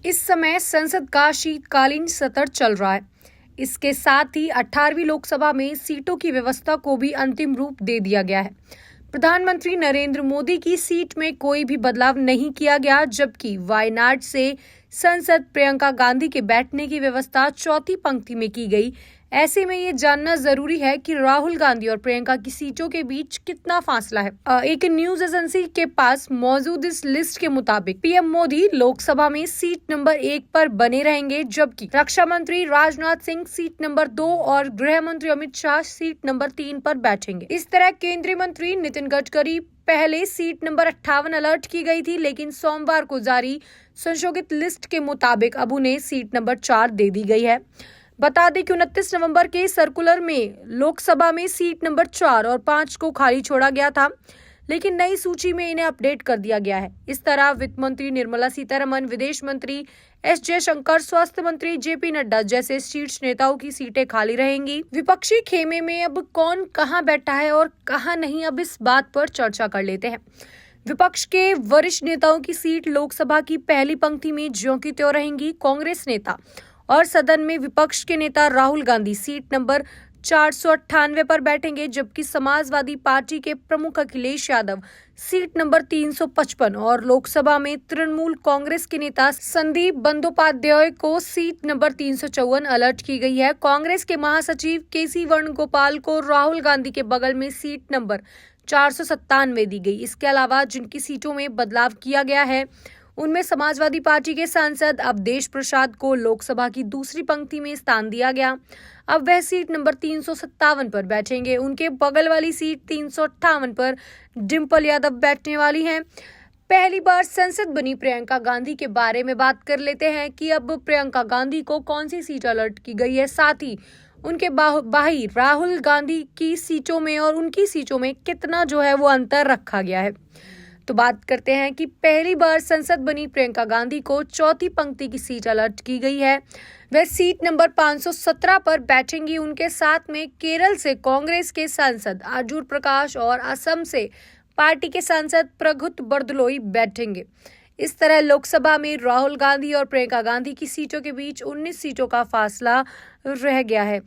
इस समय संसद का शीतकालीन सत्र चल रहा है। इसके साथ ही 18वीं लोकसभा में सीटों की व्यवस्था को भी अंतिम रूप दे दिया गया है। प्रधानमंत्री नरेंद्र मोदी की सीट में कोई भी बदलाव नहीं किया गया, जबकि वायनाड से सांसद प्रियंका गांधी के बैठने की व्यवस्था चौथी पंक्ति में की गई। ऐसे में ये जानना जरूरी है कि राहुल गांधी और प्रियंका की सीटों के बीच कितना फासला है। एक न्यूज एजेंसी के पास मौजूद इस लिस्ट के मुताबिक पीएम मोदी लोकसभा में सीट नंबर 1 पर बने रहेंगे, जबकि रक्षा मंत्री राजनाथ सिंह सीट नंबर 2 और गृह मंत्री अमित शाह सीट नंबर 3 पर बैठेंगे। इस तरह केंद्रीय मंत्री नितिन गडकरी पहले सीट नंबर 58 अलर्ट की गई थी, लेकिन सोमवार को जारी संशोधित लिस्ट के मुताबिक अब उन्हें सीट नंबर 4 दे दी गई है। बता दें कि 29 नवंबर के सर्कुलर में लोकसभा में सीट नंबर 4 और 5 को खाली छोड़ा गया था, लेकिन नई सूची में इन्हें अपडेट कर दिया गया है। इस तरह वित्त मंत्री निर्मला सीतारमण, विदेश मंत्री एस जयशंकर, स्वास्थ्य मंत्री जेपी नड्डा जैसे शीर्ष नेताओं की सीटें खाली रहेंगी। विपक्षी खेमे में अब कौन कहां बैठा है और कहां नहीं, अब इस बात पर चर्चा कर लेते हैं। विपक्ष के वरिष्ठ नेताओं की सीट लोकसभा की पहली पंक्ति में ज्यों की त्यों रहेंगी। कांग्रेस नेता और सदन में विपक्ष के नेता राहुल गांधी सीट नंबर 498 पर बैठेंगे, जबकि समाजवादी पार्टी के प्रमुख अखिलेश यादव सीट नंबर 355 और लोकसभा में तृणमूल कांग्रेस के नेता संदीप बंदोपाध्याय को सीट नंबर 354 अलर्ट की गई है। कांग्रेस के महासचिव केसी वेणुगोपाल को राहुल गांधी के बगल में सीट नंबर 497 दी गई। इसके अलावा जिनकी सीटों में बदलाव किया गया है उनमें समाजवादी पार्टी के सांसद अवधेश प्रसाद को लोकसभा की दूसरी पंक्ति में स्थान दिया गया। अब वह सीट नंबर 357 पर बैठेंगे। उनके बगल वाली सीट 358 पर डिंपल यादव बैठने वाली हैं। पहली बार संसद बनी प्रियंका गांधी के बारे में बात कर लेते हैं कि अब प्रियंका गांधी को कौन सी सीट अलर्ट की गई है, साथ ही उनके भाई राहुल गांधी की सीटों में और उनकी सीटों में कितना वो अंतर रखा गया है। तो बात करते हैं कि पहली बार संसद बनी प्रियंका गांधी को चौथी पंक्ति की सीट अलर्ट की गई है। वह सीट नंबर 517 पर बैठेंगी। उनके साथ में केरल से कांग्रेस के सांसद अर्जुन प्रकाश और असम से पार्टी के सांसद प्रगुत बरदलोई बैठेंगे। इस तरह लोकसभा में राहुल गांधी और प्रियंका गांधी की सीटों के बीच 19 सीटों का फासला रह गया है।